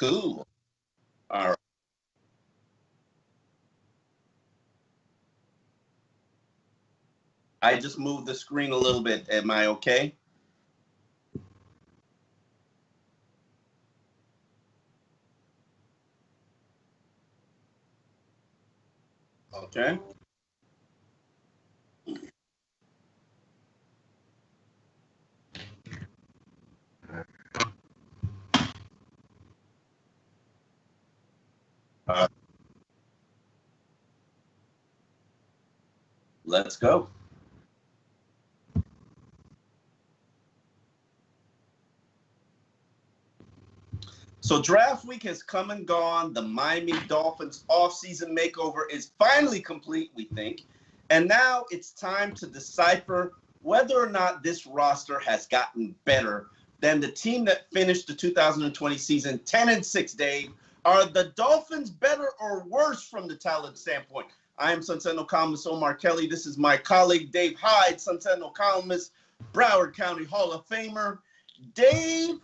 Cool. All right. I just moved the screen a little bit. Am I okay? Okay. Uh, let's go. So draft week has come and gone. The Miami Dolphins offseason makeover is finally complete, we think. And now it's time to decipher whether or not this roster has gotten better than the team that finished the 2020 season 10-6, Dave. Are the Dolphins better or worse from the talent standpoint? I am Sentinel columnist Omar Kelly. This is my colleague Dave Hyde, Sentinel columnist, Broward County Hall of Famer. Dave,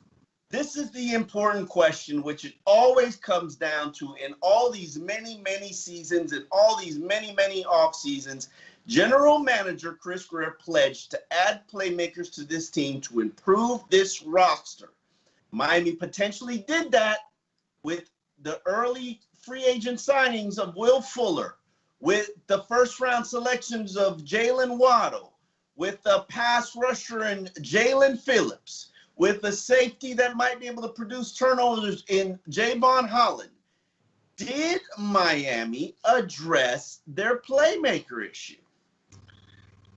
this is the important question, which it always comes down to in all these many, many seasons and all these many, many off seasons. General Manager Chris Greer pledged to add playmakers to this team to improve this roster. Miami potentially did that with the early free agent signings of Will Fuller, with the first-round selections of Jalen Waddle, with the pass rusher in Jalen Phillips, with a safety that might be able to produce turnovers in Javon Holland. Did Miami address their playmaker issue?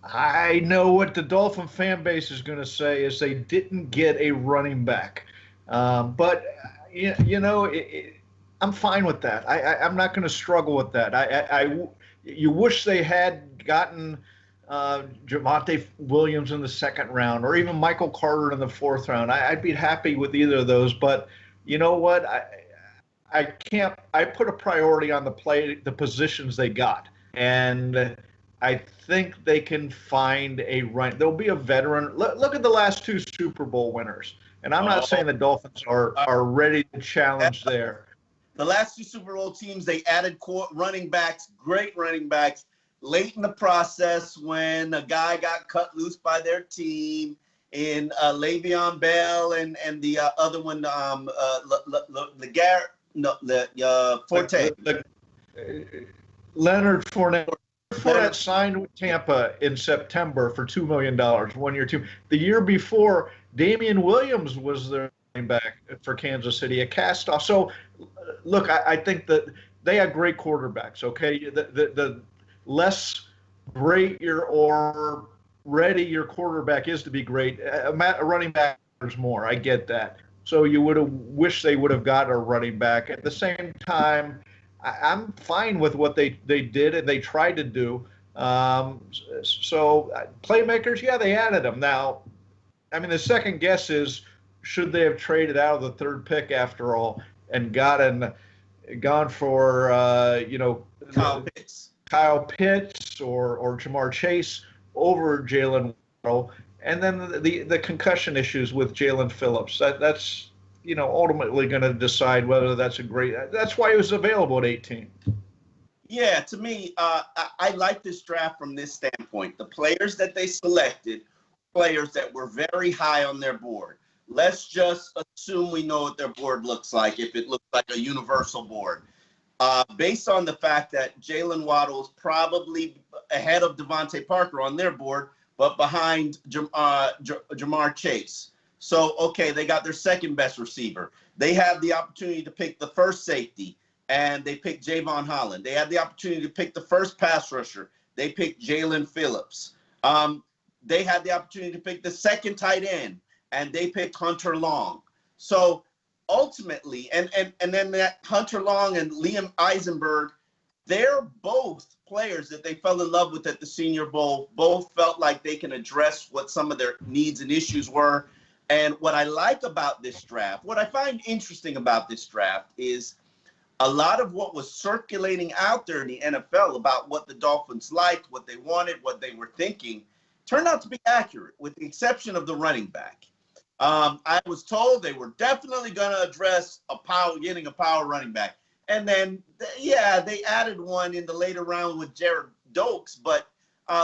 I know what the Dolphin fan base is going to say is they didn't get a running back. But, I'm fine with that. I'm not going to struggle with that. You wish they had gotten Javonte Williams in the second round, or even Michael Carter in the fourth round. I'd be happy with either of those. But you know what? I can't. I put a priority on the positions they got, and I think they can find a run. There'll be a veteran. Look at the last two Super Bowl winners, and I'm not saying the Dolphins are ready to challenge there. The last two Super Bowl teams, they added running backs, great running backs, late in the process when a guy got cut loose by their team in Le'Veon Bell and the other one, Forte. Leonard Fournette. Fournette signed with Tampa in September for $2 million, 1 year, two. The year before, Damian Williams was their running back for Kansas City, a cast-off. So, look, I think that they have great quarterbacks, okay? The less great or ready your quarterback is to be great, a running back matters more. I get that. So you would have wished they would have got a running back. At the same time, I'm fine with what they did and they tried to do. So playmakers, yeah, they added them. Now, I mean, the second guess is, should they have traded out of the third pick after all and gone for Kyle Pitts or Jamar Chase over Jalen Waddle, and then the concussion issues with Jalen Phillips. That's ultimately going to decide whether that's a great. That's why he was available at 18. Yeah, to me, I like this draft from this standpoint. The players that they selected, players that were very high on their board. Let's just assume we know what their board looks like, if it looks like a universal board. Based on the fact that Jalen Waddle is probably ahead of Devontae Parker on their board, but behind Jamar Chase. So, okay, they got their second best receiver. They have the opportunity to pick the first safety, and they picked Javon Holland. They had the opportunity to pick the first pass rusher. They picked Jalen Phillips. They had the opportunity to pick the second tight end, and they picked Hunter Long. So ultimately, and then that Hunter Long and Liam Eisenberg, they're both players that they fell in love with at the Senior Bowl. Both felt like they can address what some of their needs and issues were. And what I like about this draft, what I find interesting about this draft is a lot of what was circulating out there in the NFL about what the Dolphins liked, what they wanted, what they were thinking, turned out to be accurate, with the exception of the running back. I was told they were definitely going to address getting a power running back. And then, they added one in the later round with Jared Dokes, but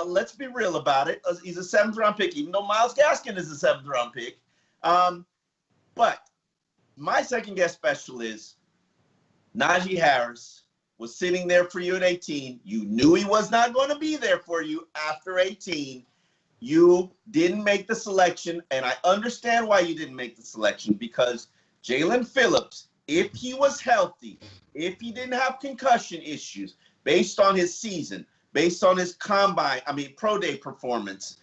let's be real about it. He's a 7th-round pick, even though Myles Gaskin is a 7th-round pick. But my second-guess special is Najee Harris was sitting there for you at 18. You knew he was not going to be there for you after 18. You didn't make the selection, and I understand why you didn't make the selection, because Jalen Phillips, if he was healthy, if he didn't have concussion issues, based on his season, based on his pro day performance,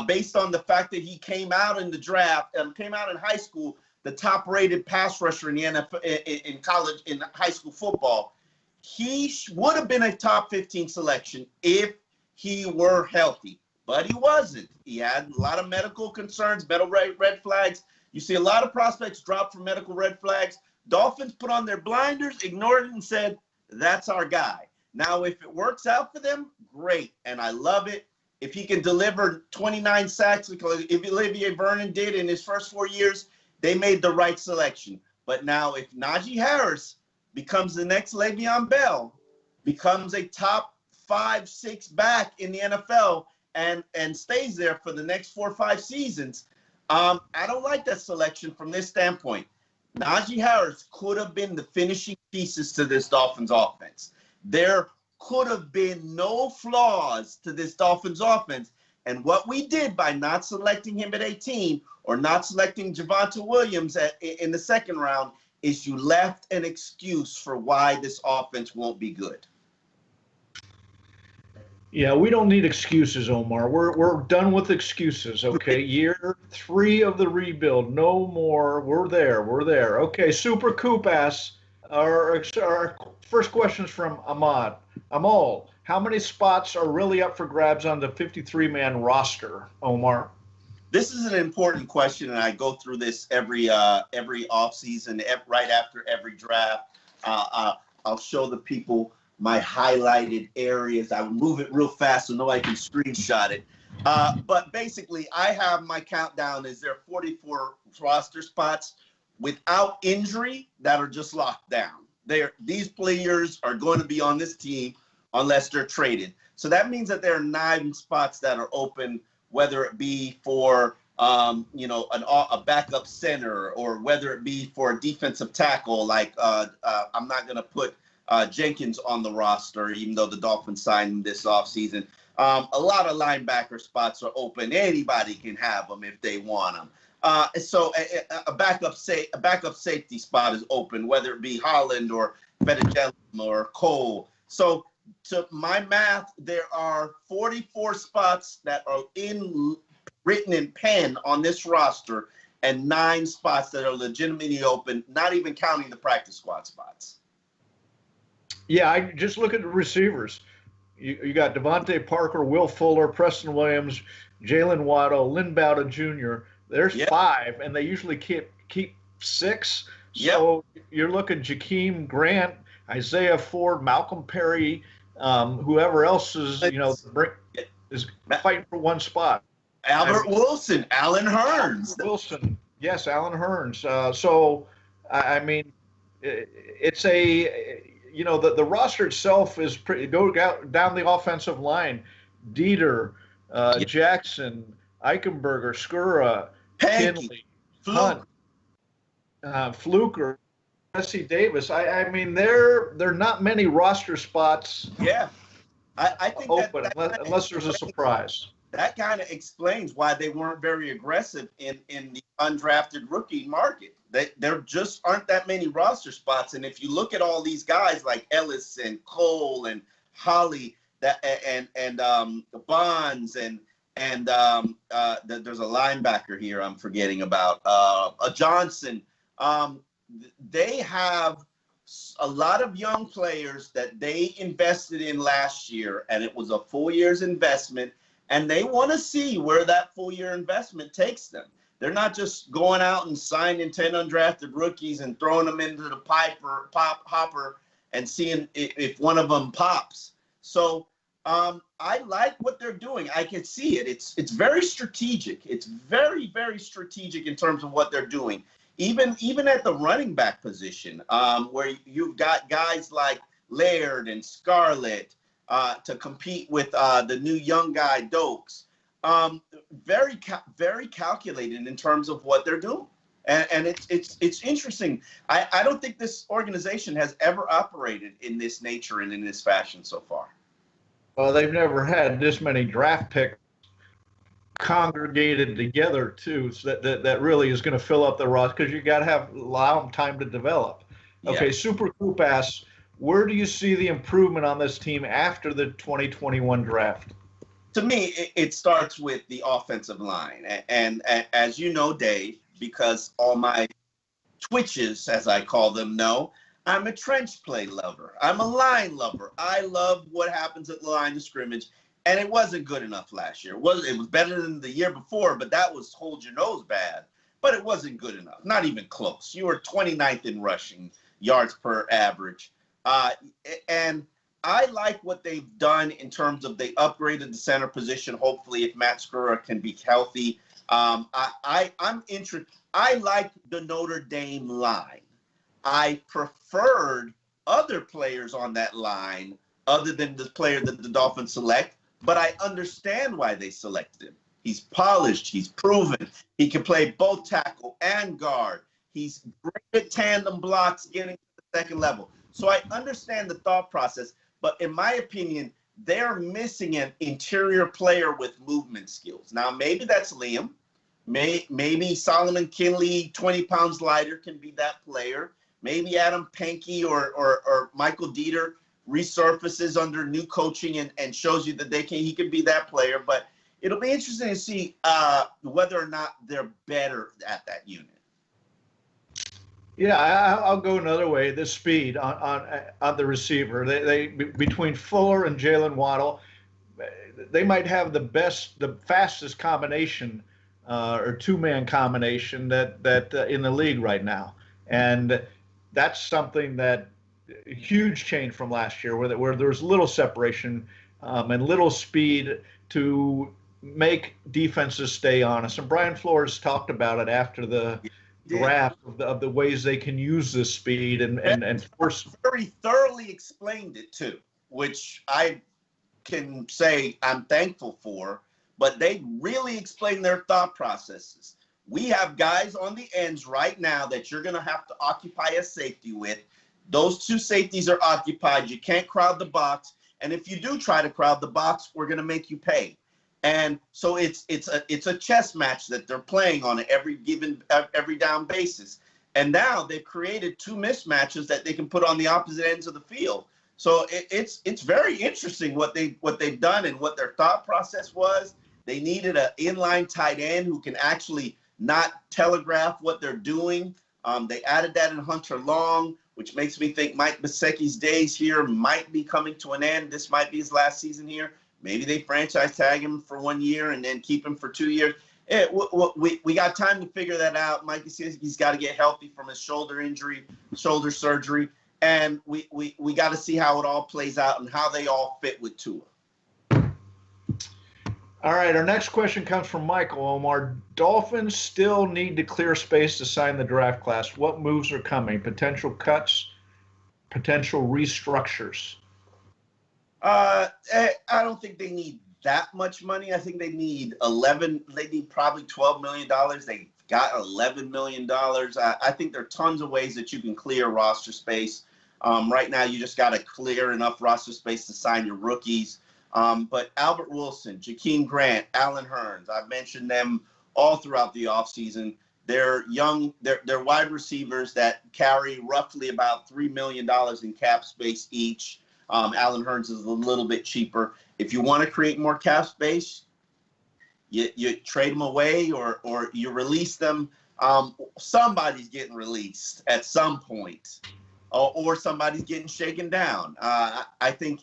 based on the fact that he came out in the draft, came out in high school, the top-rated pass rusher in the NFL, in college, in high school football, he would have been a top 15 selection if he were healthy. But he wasn't. He had a lot of medical concerns, medical red flags. You see a lot of prospects drop from medical red flags. Dolphins put on their blinders, ignored it, and said, that's our guy. Now, if it works out for them, great, and I love it. If he can deliver 29 sacks, because if Olivier Vernon did in his first 4 years, they made the right selection. But now if Najee Harris becomes the next Le'Veon Bell, becomes a top 5-6 back in the NFL, and stays there for the next 4 or 5 seasons, I don't like that selection from this standpoint. Najee Harris could have been the finishing pieces to this Dolphins offense. There could have been no flaws to this Dolphins offense. And what we did by not selecting him at 18 or not selecting Javonte Williams in the second round is you left an excuse for why this offense won't be good. Yeah, we don't need excuses, Omar. We're done with excuses, okay? Year 3 of the rebuild. No more. We're there. Okay, Super Coop asks, our first question is from Ahmad. Amal, how many spots are really up for grabs on the 53-man roster, Omar? This is an important question, and I go through this every offseason, right after every draft. I'll show the people my highlighted areas. I will move it real fast so nobody can screenshot it. But basically, I have my countdown is there are 44 roster spots without injury that are just locked down. These players are going to be on this team unless they're traded. So that means that there are 9 spots that are open, whether it be for a backup center, or whether it be for a defensive tackle. Like I'm not going to put Jenkins on the roster, even though the Dolphins signed him this offseason. A lot of linebacker spots are open. Anybody can have them if they want them. So a backup safety spot is open, whether it be Holland or Fettuccine or Cole. So to my math, there are 44 spots that are written in pen on this roster, and 9 spots that are legitimately open, not even counting the practice squad spots. Yeah, I just look at the receivers. You got Devontae Parker, Will Fuller, Preston Williams, Jalen Waddle, Lynn Bowden Jr. There's 5, and they usually keep 6. So you're looking Jakeem Grant, Isaiah Ford, Malcolm Perry, whoever else is is fighting for one spot. Albert Wilson, Allen Hurns. Yes, Allen Hurns. So I mean, it's the roster itself is pretty. Go down the offensive line: Dieter, Jackson, Eichenberger, Skura, Kinley, Hunt, Fluker, Jesse Davis. I mean, there are not many roster spots. Yeah, I think open unless there's a surprise. That kind of explains why they weren't very aggressive in the undrafted rookie market. There just aren't that many roster spots, and if you look at all these guys like Ellis and Cole and Holly, and Bonds and there's a linebacker here I'm forgetting about, Johnson. They have a lot of young players that they invested in last year, and it was a full year's investment, and they want to see where that full year investment takes them. They're not just going out and signing 10 undrafted rookies and throwing them into the hopper and seeing if one of them pops. So I like what they're doing. I can see it. It's very strategic. It's very, very strategic in terms of what they're doing. Even at the running back position, where you've got guys like Laird and Scarlett to compete with the new young guy Dokes. Very calculated in terms of what they're doing. And it's interesting. I don't think this organization has ever operated in this nature and in this fashion so far. Well, they've never had this many draft picks congregated together too, so that really is going to fill up the roster, because you got to allow them time to develop. Okay, yeah. Super Coop asks, where do you see the improvement on this team after the 2021 draft? To me, it starts with the offensive line, and as you know, Dave, because all my Twitches, as I call them, know, I'm a trench play lover. I'm a line lover. I love what happens at the line of scrimmage, and it wasn't good enough last year. It was better than the year before, but that was hold your nose bad. But it wasn't good enough, not even close. You were 29th in rushing yards per average. And I like what they've done in terms of they upgraded the center position. Hopefully, if Matt Skura can be healthy, I'm interested. I like the Notre Dame line. I preferred other players on that line other than the player that the Dolphins select, but I understand why they selected him. He's polished. He's proven. He can play both tackle and guard. He's great at tandem blocks, getting to the second level. So I understand the thought process, but in my opinion, they're missing an interior player with movement skills. Now, maybe that's Liam. Maybe Solomon Kinley, 20 pounds lighter, can be that player. Maybe Adam Pankey or Michael Dieter resurfaces under new coaching and shows you that he can be that player. But it'll be interesting to see whether or not they're better at that unit. Yeah, I'll go another way. The speed on the receiver. They between Fuller and Jalen Waddle, they might have the fastest combination or two-man combination that in the league right now, and that's something that huge change from last year, where there was little separation and little speed to make defenses stay honest. And Brian Flores talked about it after the draft of the ways they can use this speed and force. Very thoroughly explained it too, which I can say I'm thankful for. But they really explained their thought processes. We have guys on the ends right now that you're going to have to occupy a safety with. Those two safeties are occupied. You can't crowd the box. And if you do try to crowd the box, we're going to make you pay. And so it's a chess match that they're playing on every down basis. And now they've created two mismatches that they can put on the opposite ends of the field. So it's very interesting what they've done and what their thought process was. They needed an inline tight end who can actually not telegraph what they're doing. They added that in Hunter Long, which makes me think Mike Gesicki's days here might be coming to an end. This might be his last season here. Maybe they franchise tag him for 1 year and then keep him for 2 years. We got time to figure that out. Mike Gesicki's got to get healthy from his shoulder surgery. And we got to see how it all plays out and how they all fit with Tua. All right, our next question comes from Michael. Omar, Dolphins still need to clear space to sign the draft class. What moves are coming? Potential cuts, potential restructures? I don't think they need that much money. I think they need probably $12 million. They got $11 million. I think there are tons of ways that you can clear roster space. Right now, you just got to clear enough roster space to sign your rookies. But Albert Wilson, Jakeem Grant, Allen Hurns, I've mentioned them all throughout the offseason. They're young, they're wide receivers that carry roughly about $3 million in cap space each. Allen Hurns is a little bit cheaper. If you want to create more cap space, you trade them away or you release them. Somebody's getting released at some point, or somebody's getting shaken down. I think,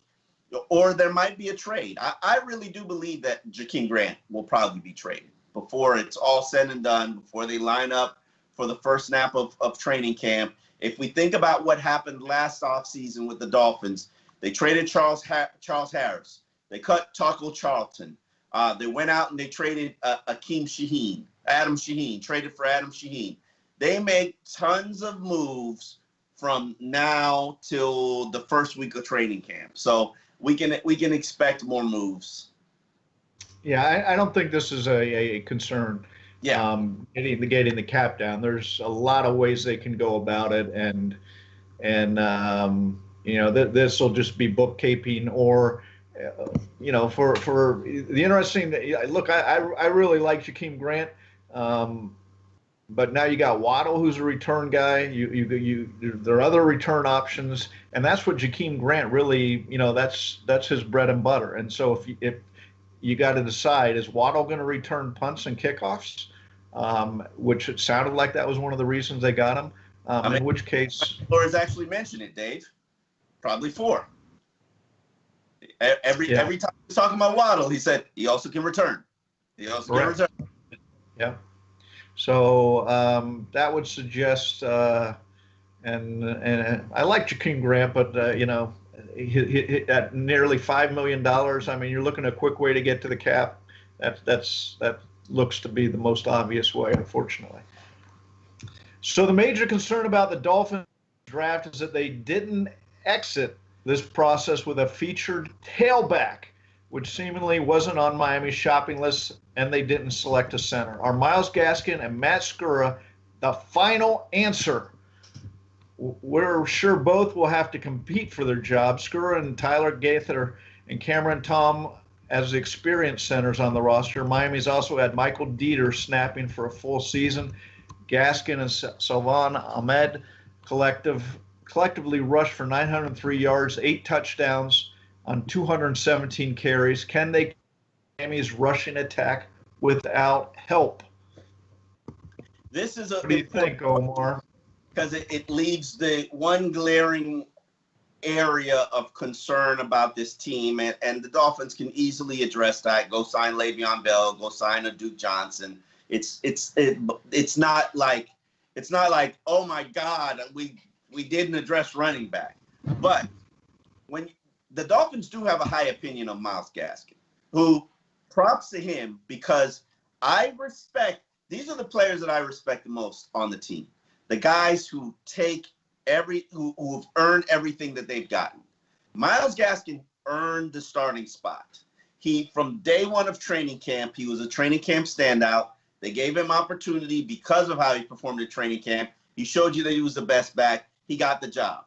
or there might be a trade. I really do believe that Jakeem Grant will probably be traded before it's all said and done, before they line up for the first snap of training camp. If we think about what happened last offseason with the Dolphins, they traded Charles Harris. They cut Taco Charlton. They went out and they traded Adam Shaheen, traded for Adam Shaheen. They make tons of moves from now till the first week of training camp. So we can expect more moves. Yeah, I don't think this is a concern. Yeah. Getting the cap down. There's a lot of ways they can go about it, and this will just be bookkeeping or. For the interesting look, I really like Jakeem Grant, but now you got Waddle, who's a return guy. There are other return options, and that's what Jakeem Grant really, that's his bread and butter. And so if you got to decide, is Waddle going to return punts and kickoffs, which it sounded like that was one of the reasons they got him. In which case, Flores actually mentioned it, Dave. Probably 4. Every time he was talking about Waddle, he said he also can return. Yeah. So that would suggest, and I like Jakeem Grant, but he at nearly $5 million. I mean, you're looking at a quick way to get to the cap. That looks to be the most obvious way, unfortunately. So the major concern about the Dolphins draft is that they didn't exit this process with a featured tailback, which seemingly wasn't on Miami's shopping list, and they didn't select a center. Are Myles Gaskin and Matt Skura the final answer? We're sure both will have to compete for their jobs. Skura and Tyler Gaither and Cameron Tom as the experienced centers on the roster. Miami's also had Michael Dieter snapping for a full season. Gaskin and Salvan Ahmed collectively rushed for 903 yards, 8 touchdowns on 217 carries. Can they keep Miami's rushing attack without help? This is what do you think, Omar? Because it leaves the one glaring area of concern about this team, and the Dolphins can easily address that. Go sign Le'Veon Bell. Go sign a Duke Johnson. It's not like oh my God, we didn't address running back. But when the Dolphins do have a high opinion of Myles Gaskin, who, props to him, because these are the players that I respect the most on the team. The guys who've earned everything that they've gotten. Myles Gaskin earned the starting spot. From day one of training camp, he was a training camp standout. They gave him opportunity because of how he performed at training camp. He showed you that he was the best back. He got the job.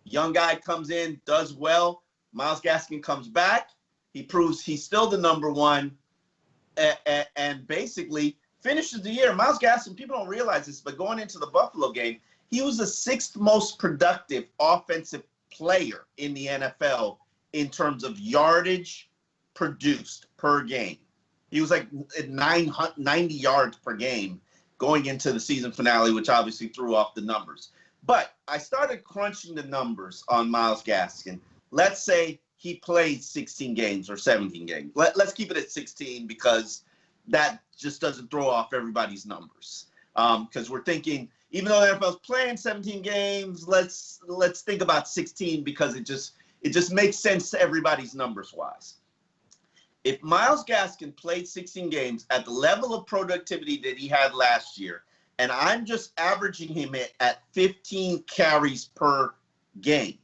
Young guy comes in, does well. Myles Gaskin comes back. He proves he's still the number one, and basically finishes the year. Myles Gaskin, people don't realize this, but going into the Buffalo game, he was the 6th most productive offensive player in the NFL in terms of yardage produced per game. He was like at 90 yards per game going into the season finale, which obviously threw off the numbers. But I started crunching the numbers on Myles Gaskin. Let's say he played 16 games or 17 games. Let's keep it at 16 because that just doesn't throw off everybody's numbers. Because we're thinking, even though the NFL's playing 17 games, let's think about 16 because it just makes sense to everybody's numbers-wise. If Myles Gaskin played 16 games at the level of productivity that he had last year, and I'm just averaging him at 15 carries per game,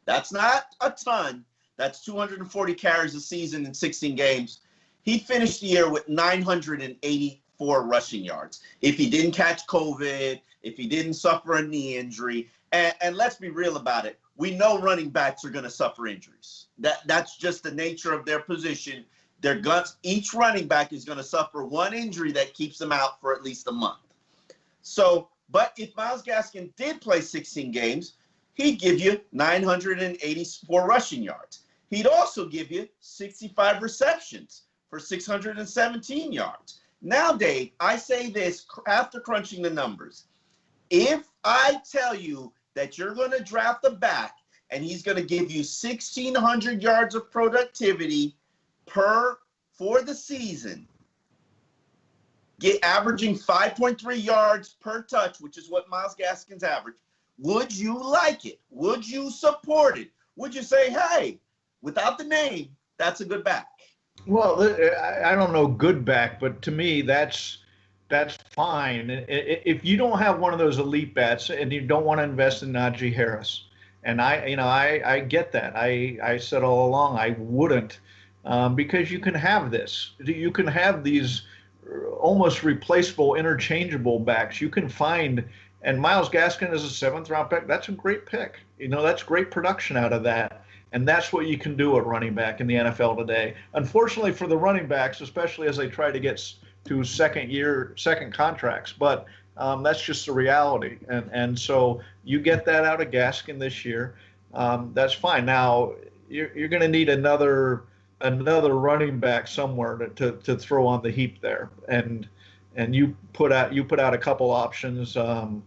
that's not a ton. That's 240 carries a season in 16 games. He finished the year with 984 rushing yards. If he didn't catch COVID, if he didn't suffer a knee injury, and let's be real about it, we know running backs are going to suffer injuries. That's just the nature of their position. Each running back is going to suffer one injury that keeps them out for at least a month. So, but if Myles Gaskin did play 16 games, he'd give you 984 rushing yards. He'd also give you 65 receptions for 617 yards. Now, Dave, I say this after crunching the numbers. If I tell you that you're going to draft a back and he's going to give you 1,600 yards of productivity for the season, averaging 5.3 yards per touch, which is what Myles Gaskin's average, would you like it? Would you support it? Would you say, hey, without the name, that's a good back. Well, I don't know good back, but to me, that's fine. If you don't have one of those elite bats and you don't want to invest in Najee Harris, and I get that. I said all along I wouldn't, because you can have this. You can have these almost replaceable, interchangeable backs. You can find, and Myles Gaskin is a 7th-round pick. That's a great pick. That's great production out of that. And that's what you can do at running back in the NFL today. Unfortunately for the running backs, especially as they try to get to second contracts, but that's just the reality. And so you get that out of Gaskin this year. That's fine. Now you're going to need another running back somewhere to throw on the heap there. And you put out a couple options. I'm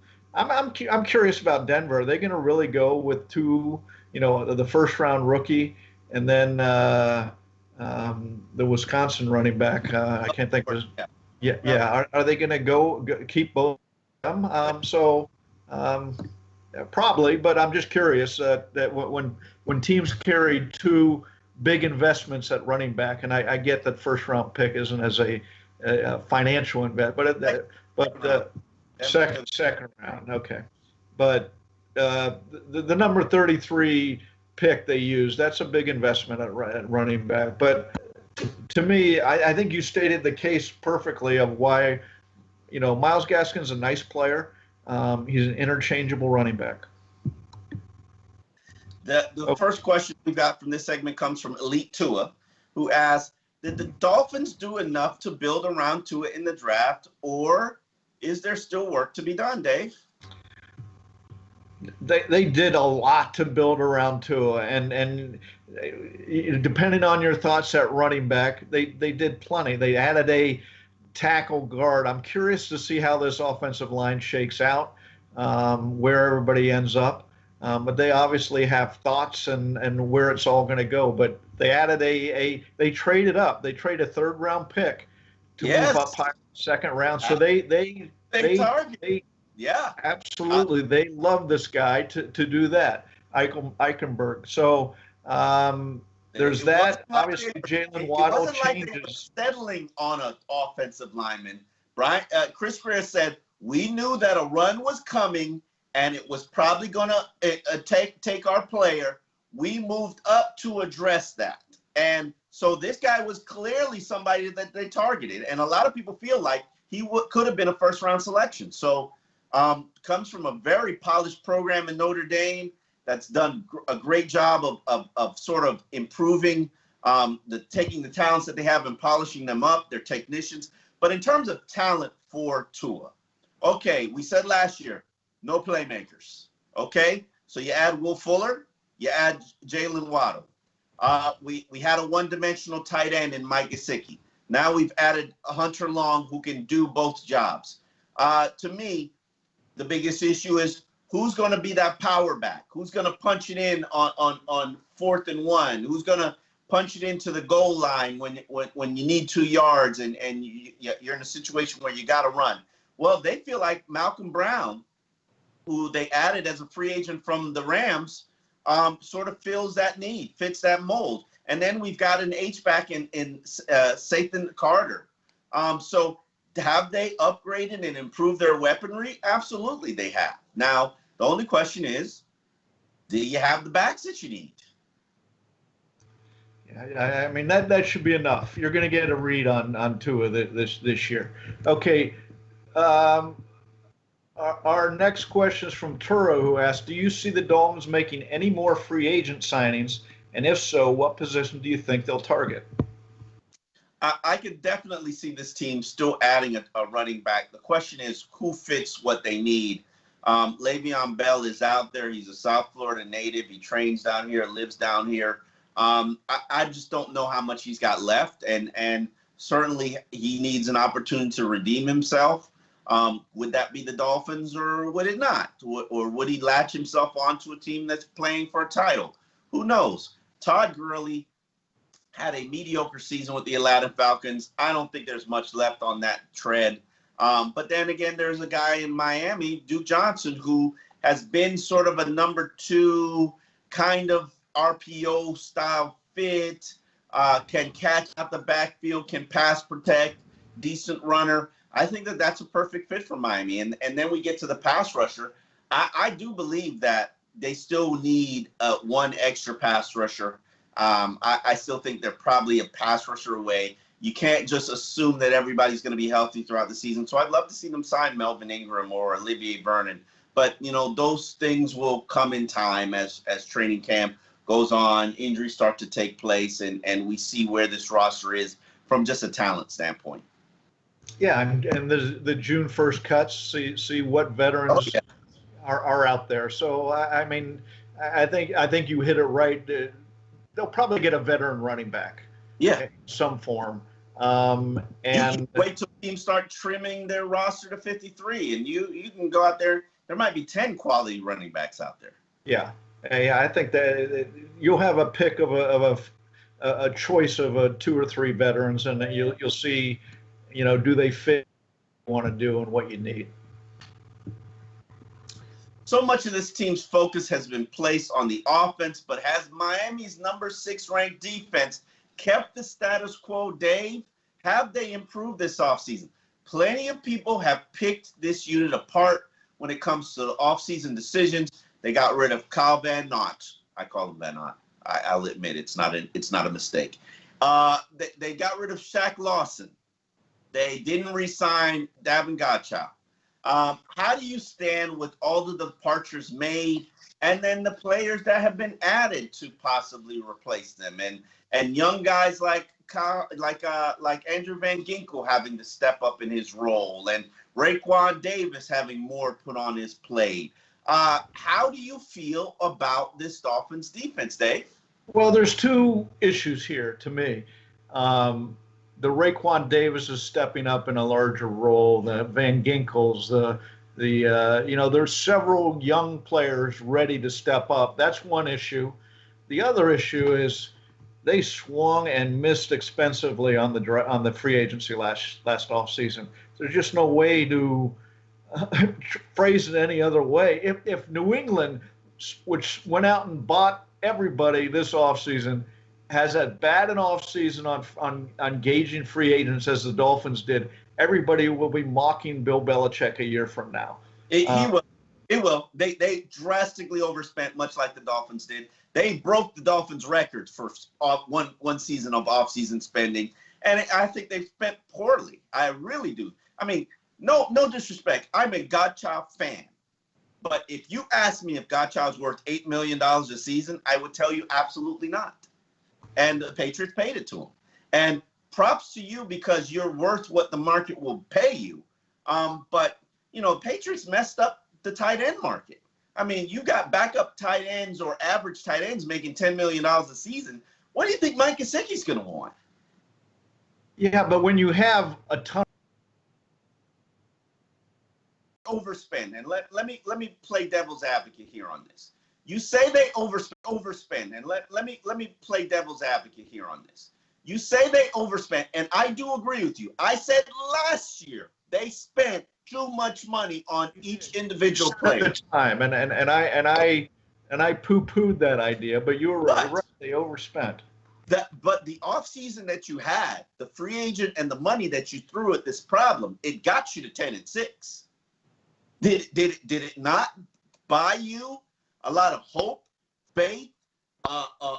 curious about Denver. Are they going to really go with two? The first-round rookie, and then the Wisconsin running back. I can't think of his. Yeah. Are they going to keep both of them? Probably, but I'm just curious that when teams carry two big investments at running back, and I get that first-round pick isn't as a financial investment, but second round, okay, but. The number 33 pick they use, that's a big investment at running back. But to me, I think you stated the case perfectly of why, Myles Gaskin's a nice player. He's an interchangeable running back. The first question we got from this segment comes from Elite Tua, who asks, did the Dolphins do enough to build around Tua in the draft, or is there still work to be done, Dave? They did a lot to build around Tua, and depending on your thoughts at running back, they did plenty. They added a tackle guard. I'm curious to see how this offensive line shakes out, where everybody ends up. But they obviously have thoughts and where it's all going to go. But they added they traded up. They traded a 3rd-round pick to move up higher 2nd round. So they yeah, absolutely. They love this guy to do that, Eichenberg. So there's that. Obviously, Jalen Waddle changes. Like they were settling on an offensive lineman. Chris Greer said, we knew that a run was coming, and it was probably going to take our player. We moved up to address that. And so this guy was clearly somebody that they targeted. And a lot of people feel like he could have been a 1st-round selection. So comes from a very polished program in Notre Dame that's done a great job of sort of improving, taking the talents that they have and polishing them up, their technicians. But in terms of talent for Tua, okay, we said last year, no playmakers. Okay, so you add Will Fuller, you add Jalen Waddle. We had a one-dimensional tight end in Mike Gesicki. Now we've added a Hunter Long who can do both jobs. To me, the biggest issue is who's going to be that power back? Who's going to punch it in on 4th and 1? Who's going to punch it into the goal line when you need 2 yards and you're in a situation where you got to run? Well, they feel like Malcolm Brown, who they added as a free agent from the Rams, sort of fills that need, fits that mold. And then we've got an H-back in Sathan Carter. So have they upgraded and improved their weaponry? Absolutely, they have. Now, the only question is, do you have the backs that you need? Yeah, I mean, that should be enough. You're going to get a read on Tua this year. Okay. Our next question is from Turo, who asks, do you see the Dolphins making any more free agent signings? And if so, what position do you think they'll target? I could definitely see this team still adding a running back. The question is who fits what they need. Le'Veon Bell is out there. He's a South Florida native. He trains down here, lives down here. I just don't know how much he's got left. And certainly he needs an opportunity to redeem himself. Would that be the Dolphins or would it not? Or would he latch himself onto a team that's playing for a title? Who knows? Todd Gurley had a mediocre season with the Atlanta Falcons. I don't think there's much left on that tread. But then again, there's a guy in Miami, Duke Johnson, who has been sort of a number 2 kind of RPO style fit. can catch out the backfield, can pass protect, decent runner. I think that that's a perfect fit for Miami. And then we get to the pass rusher. I do believe that they still need one extra pass rusher. I still think they're probably a pass rusher away. You can't just assume that everybody's going to be healthy throughout the season. So I'd love to see them sign Melvin Ingram or Olivier Vernon. But, those things will come in time as training camp goes on, injuries start to take place, and we see where this roster is from just a talent standpoint. Yeah, and the June 1st cuts, see what veterans are out there. So, I mean, I think you hit it right. They'll probably get a veteran running back. Yeah. In some form. And wait till teams start trimming their roster to 53, and you can go out there. There might be 10 quality running backs out there. Yeah, I think that you'll have a pick of a choice of 2 or 3 veterans, and then you'll see, do they fit what you want to do and what you need. So much of this team's focus has been placed on the offense, but has Miami's number 6 ranked defense kept the status quo, Dave? Have they improved this offseason? Plenty of people have picked this unit apart when it comes to the offseason decisions. They got rid of Kyle Van Noot. I call him Van Noot. I'll admit it's not a mistake. They got rid of Shaq Lawson. They didn't re-sign Davin Godchaux. How do you stand with all the departures made, and then the players that have been added to possibly replace them, and young guys like Andrew Van Ginkel having to step up in his role, and Raekwon Davis having more put on his plate? How do you feel about this Dolphins defense, Dave? Well, there's 2 issues here to me. The Raekwon Davis is stepping up in a larger role. The Van Ginkels, there's several young players ready to step up. That's one issue. The other issue is they swung and missed expensively on the free agency last offseason. There's just no way to phrase it any other way. If New England, which went out and bought everybody this offseason, has as bad an offseason on engaging free agents as the Dolphins did, everybody will be mocking Bill Belichick a year from now. He will. They drastically overspent, much like the Dolphins did. They broke the Dolphins' records for one season of offseason spending, and I think they've spent poorly. I really do. I mean, no disrespect. I'm a Godchaux fan, but if you ask me if Godchaux is worth $8 million a season, I would tell you absolutely not. And the Patriots paid it to him. And props to you because you're worth what the market will pay you. But Patriots messed up the tight end market. I mean, you got backup tight ends or average tight ends making $10 million a season. What do you think Mike Gesicki's going to want? Yeah, but when you have a ton overspend, and let me play devil's advocate here on this. You say they overspend, and let me play devil's advocate here on this. You say they overspent, and I do agree with you. I said last year they spent too much money on each individual player. At the time, and I poo-pooed that idea, but you were right. They overspent. But the offseason that you had, the free agent and the money that you threw at this problem, it got you to 10-6. Did it not buy you a lot of hope, faith,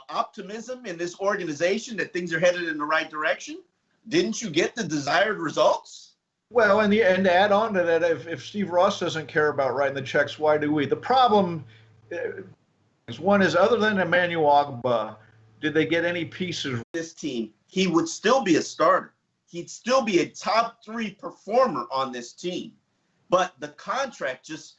optimism in this organization that things are headed in the right direction? Didn't you get the desired results? Well, and to add on to that, if Steve Ross doesn't care about writing the checks, why do we? The problem is, one is, other than Emmanuel Ogbah, did they get any pieces? This team, he would still be a starter. He'd still be a top 3 performer on this team. But the contract just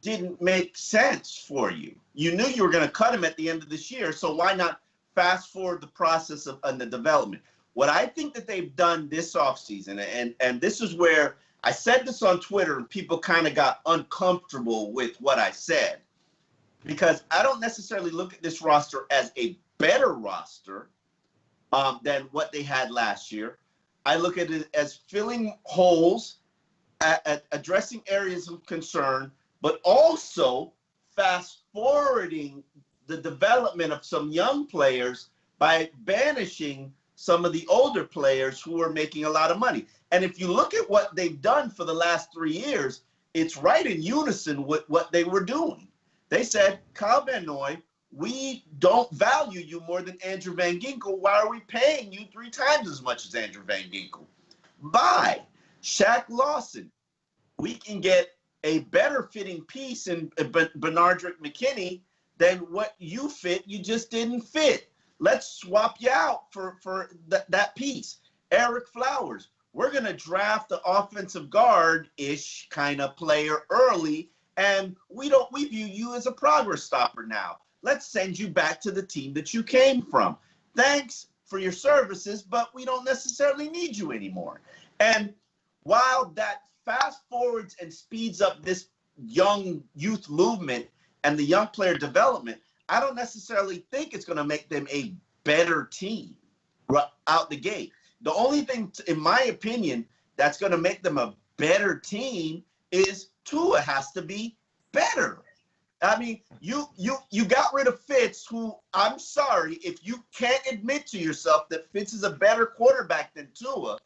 didn't make sense for you. You knew you were going to cut him at the end of this year, so why not fast forward the process of the development? What I think that they've done this offseason, and this is where I said this on Twitter and people kind of got uncomfortable with what I said, because I don't necessarily look at this roster as a better roster than what they had last year. I look at it as filling holes, at addressing areas of concern, but also fast forwarding the development of some young players by banishing some of the older players who are making a lot of money. And if you look at what they've done for the last 3 years, it's right in unison with what they were doing. They said, Kyle Van Noy, we don't value you more than Andrew Van Ginkel. Why are we paying you 3 times as much as Andrew Van Ginkel? Buy Shaq Lawson. We can get a better fitting piece in Bernardrick McKinney than what you fit. You just didn't fit. Let's swap you out for that piece. Eric Flowers. We're going to draft the offensive guard-ish kind of player early, and we view you as a progress stopper now. Let's send you back to the team that you came from. Thanks for your services, but we don't necessarily need you anymore. And while that fast forwards and speeds up this young youth movement and the young player development, I don't necessarily think it's going to make them a better team out the gate. The only thing, in my opinion, that's going to make them a better team is Tua has to be better. I mean, you got rid of Fitz, who, I'm sorry, if you can't admit to yourself that Fitz is a better quarterback than Tua,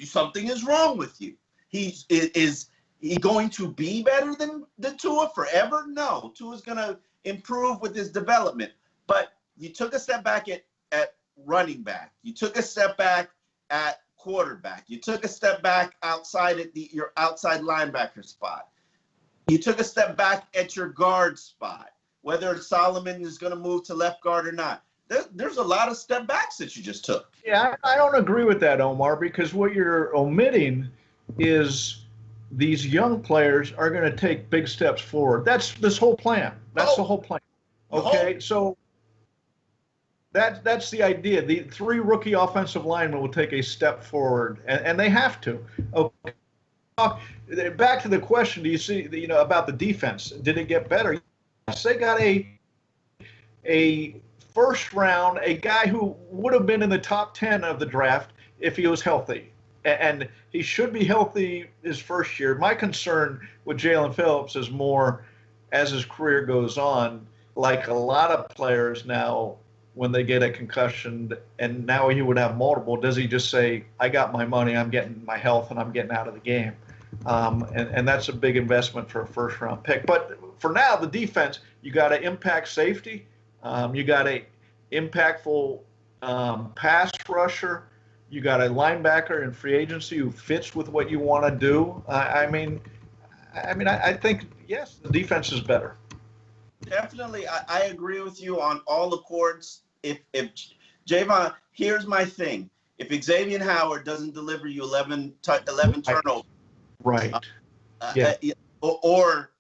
something is wrong with you. Is he going to be better than Tua forever? No. Tua's going to improve with his development. But you took a step back at running back. You took a step back at quarterback. You took a step back outside at your outside linebacker spot. You took a step back at your guard spot, whether Solomon is going to move to left guard or not. There's a lot of step backs that you just took. Yeah, I don't agree with that, Omar, because what you're omitting is these young players are going to take big steps forward. That's this whole plan. That's the whole plan. Okay, so that's the idea. The 3 rookie offensive linemen will take a step forward, and they have to. Okay. Back to the question, do you see, about the defense? Did it get better? Yes, they got a first round, a guy who would have been in the top 10 of the draft if he was healthy. And he should be healthy his first year. My concern with Jalen Phillips is more as his career goes on, like a lot of players now, when they get a concussion, and now he would have multiple, does he just say, I got my money, I'm getting my health, and I'm getting out of the game? And that's a big investment for a first-round pick. But for now, the defense, you got an impact safety. You got a impactful pass rusher. You got a linebacker in free agency who fits with what you want to do. I think, yes, the defense is better. Definitely, I agree with you on all the courts. If Javon, here's my thing. If Xavier Howard doesn't deliver you 11 turnovers, right, or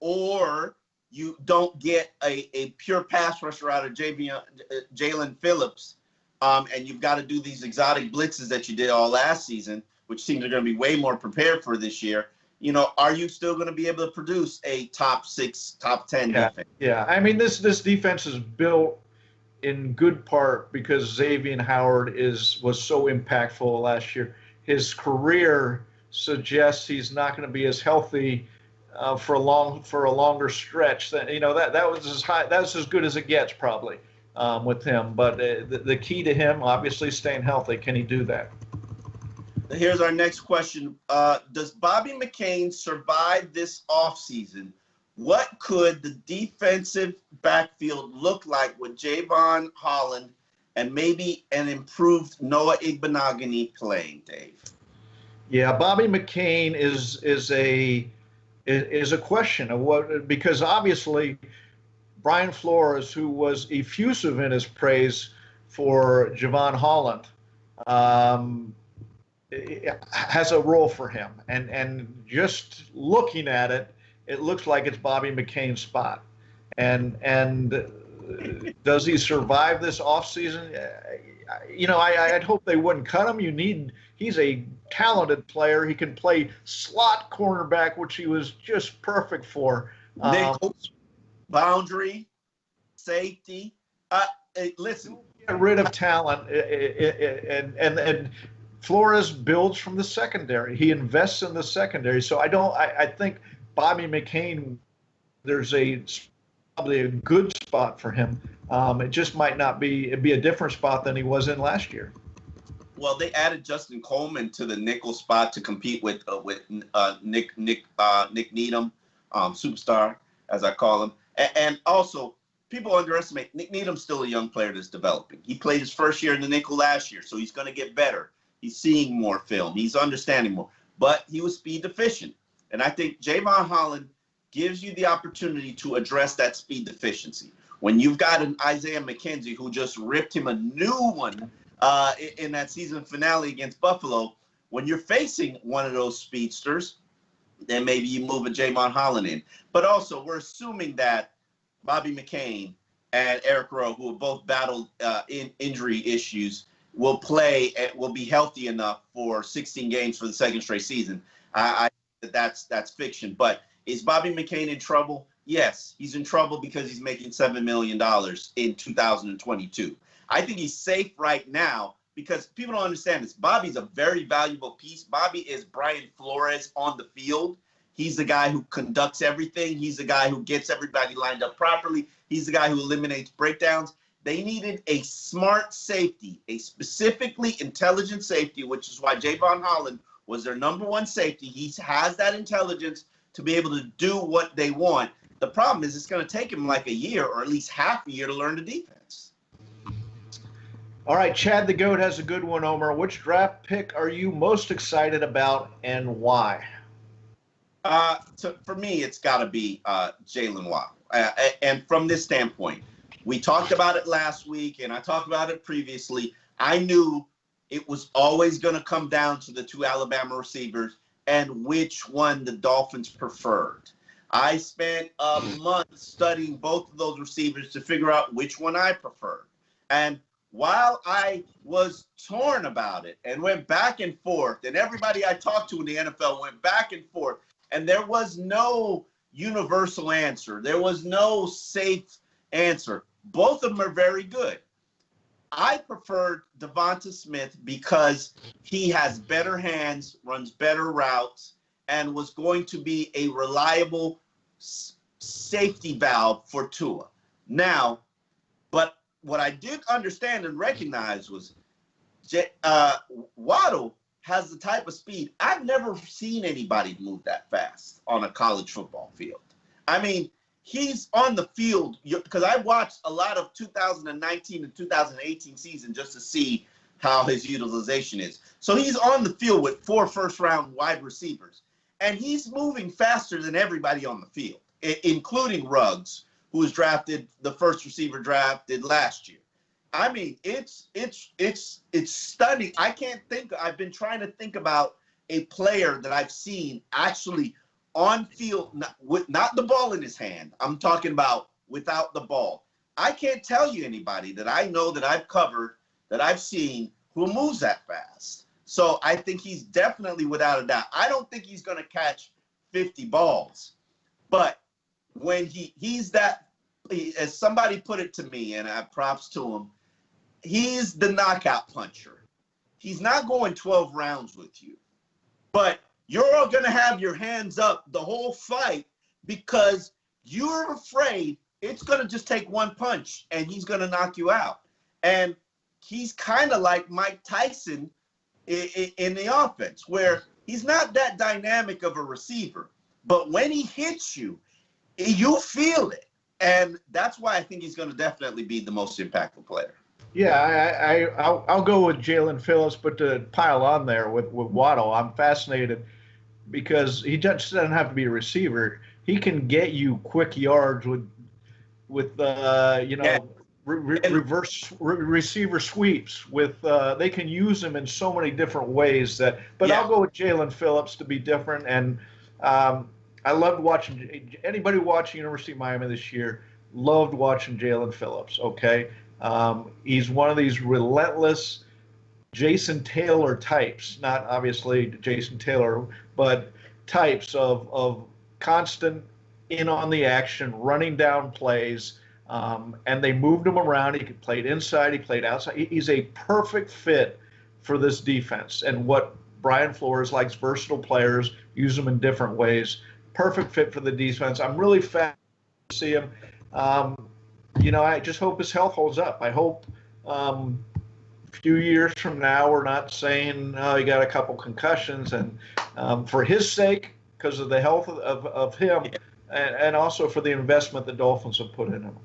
you don't get a pure pass rusher out of Jalen Phillips, and you've got to do these exotic blitzes that you did all last season, which teams are going to be way more prepared for this year. Are you still going to be able to produce a top 6, top 10 defense? Yeah. I mean, this defense is built in good part because Xavier Howard was so impactful last year. His career suggests he's not going to be as healthy for a longer stretch. That was as high. That's as good as it gets probably with him. But the key to him, obviously, staying healthy. Can he do that? Here's our next question. Does Bobby McCain survive this offseason? What could the defensive backfield look like with Javon Holland and maybe an improved Noah Igbenogany playing, Dave? Yeah, Bobby McCain is a question of what, because obviously Brian Flores, who was effusive in his praise for Javon Holland, has a role for him, and just looking at it, it looks like it's Bobby McCain's spot. And does he survive this offseason? I'd hope they wouldn't cut him. He's a talented player. He can play slot cornerback, which he was just perfect for. Nichols, boundary, safety. Listen, get rid of talent, and Flores builds from the secondary. He invests in the secondary. So I think Bobby McCain, there's probably a good spot for him. It just might not be a different spot than he was in last year. Well, they added Justin Coleman to the nickel spot to compete with Nick Needham, superstar as I call him, and also people underestimate Nick Needham's still a young player that's developing. He played his first year in the nickel last year, so he's going to get better. He's seeing more film. He's understanding more, but he was speed deficient, and I think Javon Holland gives you the opportunity to address that speed deficiency. When you've got an Isaiah McKenzie who just ripped him a new one in that season finale against Buffalo, when you're facing one of those speedsters, then maybe you move a Javon Holland in. But also, we're assuming that Bobby McCain and Eric Rowe, who have both battled injury issues, will play and will be healthy enough for 16 games for the second straight season. I that's fiction. But is Bobby McCain in trouble? Yes, he's in trouble because he's making $7 million in 2022. I think he's safe right now because people don't understand this. Bobby's a very valuable piece. Bobby is Brian Flores on the field. He's the guy who conducts everything. He's the guy who gets everybody lined up properly. He's the guy who eliminates breakdowns. They needed a smart safety, a specifically intelligent safety, which is why Javon Holland was their number one safety. He has that intelligence to be able to do what they want. The problem is it's going to take him like a year or at least half a year to learn the defense. All right, Chad the Goat has a good one, Omar. Which draft pick are you most excited about and why? So for me, it's got to be Jalen Waddle. And from this standpoint, we talked about it last week, and I talked about it previously. I knew it was always going to come down to the two Alabama receivers and which one the Dolphins preferred. I spent a month studying both of those receivers to figure out which one I preferred. And while I was torn about it and went back and forth, and everybody I talked to in the NFL went back and forth, and there was no universal answer. There was no safe answer. Both of them are very good. I preferred Devonta Smith because he has better hands, runs better routes, and was going to be a reliable safety valve for Tua. Now, but what I did understand and recognize was Waddle has the type of speed. I've never seen anybody move that fast on a college football field. I mean, he's on the field because I watched a lot of 2019 and 2018 season just to see how his utilization is. So he's on the field with 4 first-round wide receivers, and he's moving faster than everybody on the field, including Ruggs, who was drafted the first receiver drafted last year. I mean, it's stunning. I can't think. I've been trying to think about a player that I've seen actually on field, not the ball in his hand. I'm talking about without the ball. I can't tell you anybody that I know that I've covered, that I've seen, who moves that fast. So I think he's definitely, without a doubt. I don't think he's going to catch 50 balls. But when he's that, as somebody put it to me, and I props to him, he's the knockout puncher. He's not going 12 rounds with you. But you're all going to have your hands up the whole fight because you're afraid it's going to just take one punch and he's going to knock you out. And he's kind of like Mike Tyson in the offense, where he's not that dynamic of a receiver. But when he hits you, you feel it. And that's why I think he's going to definitely be the most impactful player. Yeah, I'll go with Jalen Phillips, but to pile on there with Waddle, I'm fascinated because he just doesn't have to be a receiver. He can get you quick yards with reverse receiver sweeps. With they can use him in so many different ways that. But yeah. I'll go with Jalen Phillips to be different, and I loved watching anybody watching University of Miami this year. Loved watching Jalen Phillips. Okay. He's one of these relentless Jason Taylor types, not obviously Jason Taylor, but types of constant in on the action, running down plays, and they moved him around. He played inside, he played outside. He's a perfect fit for this defense. And what Brian Flores likes, versatile players, use them in different ways. Perfect fit for the defense. I'm really fascinated to see him. I just hope his health holds up. I hope few years from now, we're not saying he got a couple concussions, and for his sake, because of the health of him, and also for the investment the Dolphins have put in him.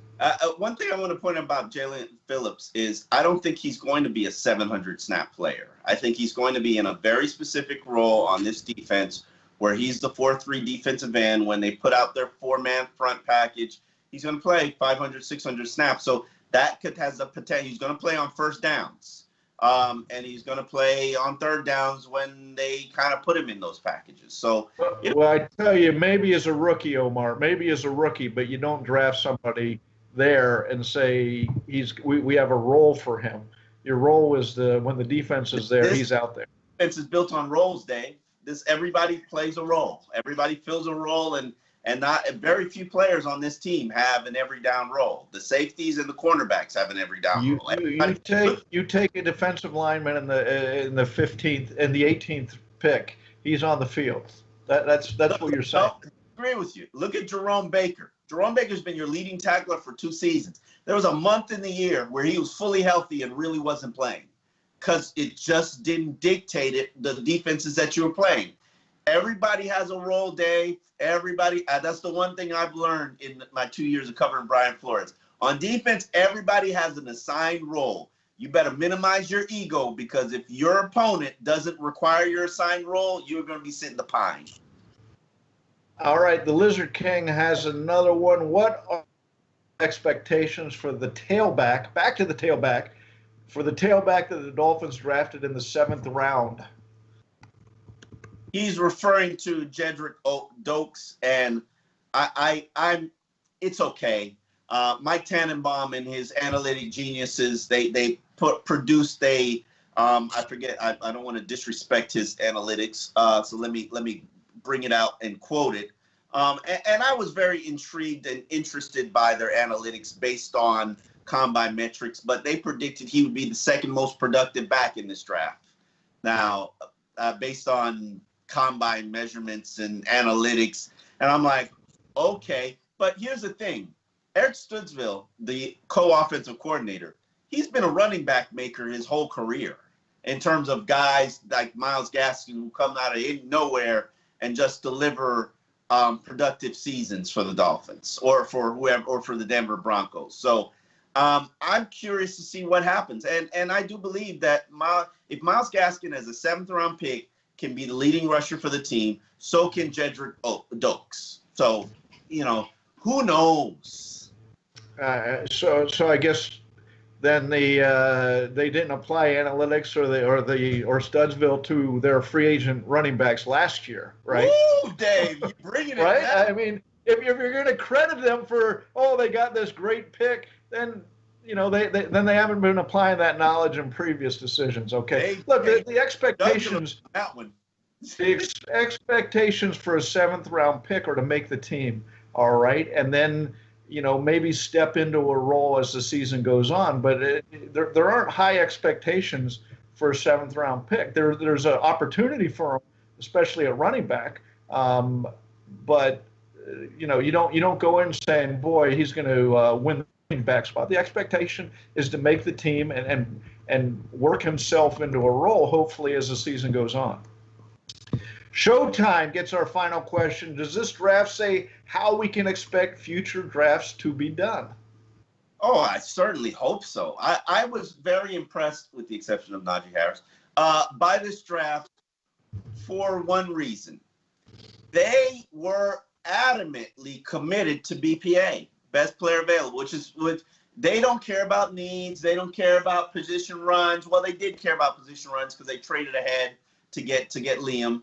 One thing I want to point out about Jalen Phillips is I don't think he's going to be a 700 snap player. I think he's going to be in a very specific role on this defense where he's the 4-3 defensive end. When they put out their 4-man front package, he's going to play 500, 600 snaps. So that has the potential. He's going to play on first downs. And he's going to play on third downs when they kind of put him in those packages. So, well, I tell you, maybe as a rookie, Omar, but you don't draft somebody there and say we have a role for him. Your role is when the defense is there, he's out there. Defense is built on roles, Dave. Everybody plays a role. Everybody fills a role, and not very few players on this team have an every down role. The safeties and the cornerbacks have an every down role. You take a defensive lineman in the 15th and the 18th pick. He's on the field. That's what you're saying. I agree with you. Look at Jerome Baker. Jerome Baker's been your leading tackler for 2 seasons. There was a month in the year where he was fully healthy and really wasn't playing because it just didn't dictate it, the defenses that you were playing. Everybody has a role, Dave. Everybody. That's the one thing I've learned in my 2 years of covering Brian Flores. On defense, everybody has an assigned role. You better minimize your ego because if your opponent doesn't require your assigned role, you're going to be sitting the pine. All right, the Lizard King has another one. What are expectations for the tailback? Back to the tailback. For the tailback that the Dolphins drafted in the 7th round. He's referring to Jedrick Dokes, and it's okay. Mike Tannenbaum and his analytic geniuses, they produced I don't want to disrespect his analytics, so let me bring it out and quote it. And I was very intrigued and interested by their analytics based on combine metrics, but they predicted he would be the 2nd most productive back in this draft. Now, based on combine measurements and analytics, and I'm like, okay. But here's the thing. Eric Studsville, the co-offensive coordinator, he's been a running back maker his whole career in terms of guys like Myles Gaskin who come out of nowhere and just deliver productive seasons for the Dolphins or for whoever, or for the Denver Broncos. So I'm curious to see what happens. And I do believe that if Myles Gaskin as a 7th round pick can be the leading rusher for the team, so can Jedrick Dokes. So, who knows? So I guess then they didn't apply analytics or Studsville to their free agent running backs last year, right? Woo, Dave, you're bringing it right? down. I mean, if you're going to credit them for they got this great pick, then they haven't been applying that knowledge in previous decisions. Okay, look, the expectations. That one. The expectations for a 7th round pick are to make the team, all right, and then maybe step into a role as the season goes on. But there aren't high expectations for a 7th round pick. There's an opportunity for them, especially at running back. But you don't go in saying, boy, he's going to win the running back spot. The expectation is to make the team and work himself into a role, hopefully, as the season goes on. Showtime gets our final question. Does this draft say how we can expect future drafts to be done? Oh, I certainly hope so. I was very impressed, with the exception of Najee Harris, by this draft for one reason. They were adamantly committed to BPA, best player available, which they don't care about needs. They don't care about position runs. Well, they did care about position runs because they traded ahead to get Liam.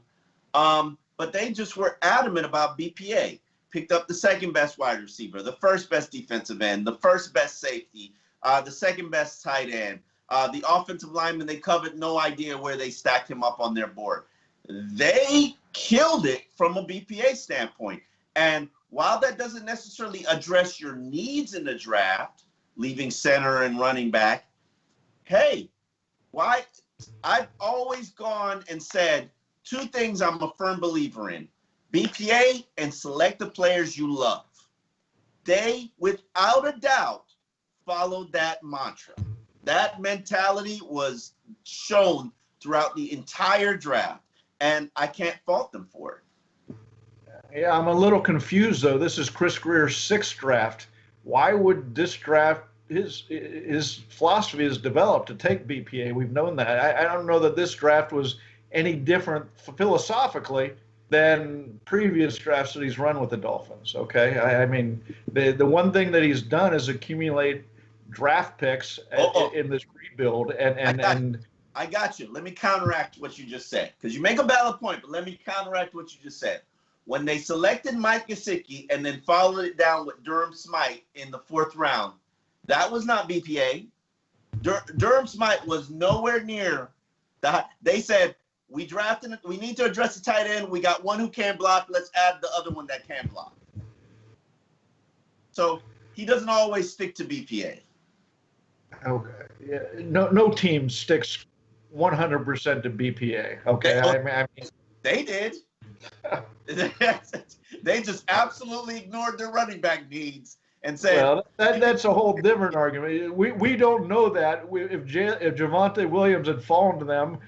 But they just were adamant about BPA. Picked up the 2nd best wide receiver, the 1st best defensive end, the 1st best safety, the 2nd best tight end, the offensive lineman they covered, no idea where they stacked him up on their board. They killed it from a BPA standpoint. And while that doesn't necessarily address your needs in the draft, leaving center and running back, hey, why? I've always gone and said 2 things I'm a firm believer in: BPA and select the players you love. They, without a doubt, followed that mantra. That mentality was shown throughout the entire draft, and I can't fault them for it. Yeah, I'm a little confused, though. This is Chris Greer's 6th draft. Why would this draft, his philosophy is developed to take BPA? We've known that. I don't know that this draft was any different philosophically than previous drafts that he's run with the Dolphins, okay? I mean, the one thing that he's done is accumulate draft picks in this rebuild, and I got you. Let me counteract what you just said, because you make a valid point, but let me counteract what you just said. When they selected Mike Gesicki and then followed it down with Durham Smythe in the 4th round, that was not BPA. Durham Smythe was nowhere near that. They said, we need to address the tight end. We got one who can block. Let's add the other one that can block. So he doesn't always stick to BPA. Okay. Yeah. No team sticks 100% to BPA. Okay. I mean, they did. They just absolutely ignored their running back needs and said, well, that's a whole different argument. We don't know that. If Javonte Williams had fallen to them,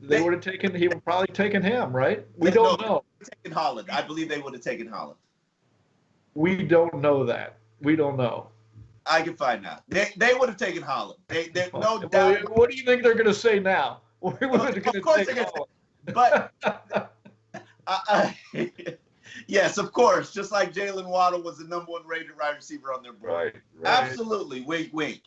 he would have probably taken him, right? We don't know. Taken Holland. I believe they would have taken Holland. We don't know that. We don't know. I can find out. They would have taken Holland. They no doubt. What do you think they're going to say now? Of course they're going to say. But yes, of course. Just like Jalen Waddle was the #1 rated wide receiver on their board. Right. Absolutely. Wink, wink.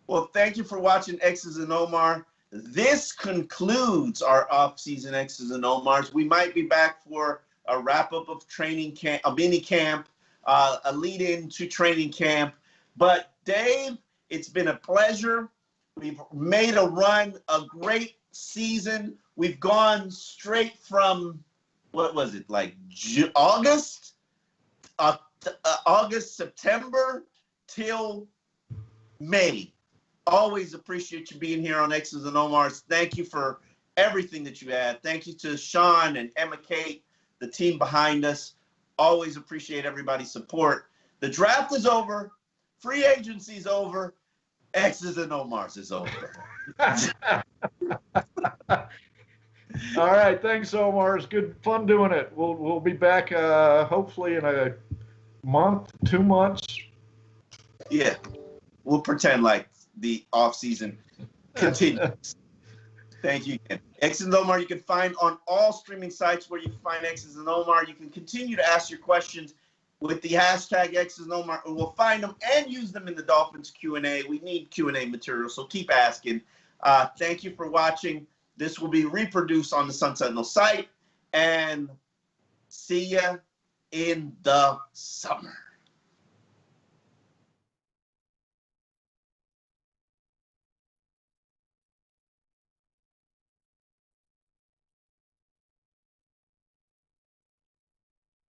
Well, thank you for watching X's and Omar. This concludes our off-season X's and Omars. We might be back for a wrap-up of training camp, a mini camp, a lead-in to training camp. But, Dave, it's been a pleasure. We've made a run, a great season. We've gone straight from, what was it, like August, September, till May. Always appreciate you being here on X's and Omars. Thank you for everything that you had. Thank you to Sean and Emma Kate, the team behind us. Always appreciate everybody's support. The draft is over. Free agency is over. X's and Omars is over. All right. Thanks, Omar. It's good fun doing it. We'll be back hopefully in a month, 2 months. Yeah. We'll pretend like the off-season continues. Thank you again. X's and Omar, you can find on all streaming sites where you find X's and Omar. You can continue to ask your questions with the hashtag X's and Omar, and we'll find them and use them in the Dolphins Q&A. We need Q&A material, so keep asking. Thank you for watching. This will be reproduced on the Sentinel site, and see ya in the summer.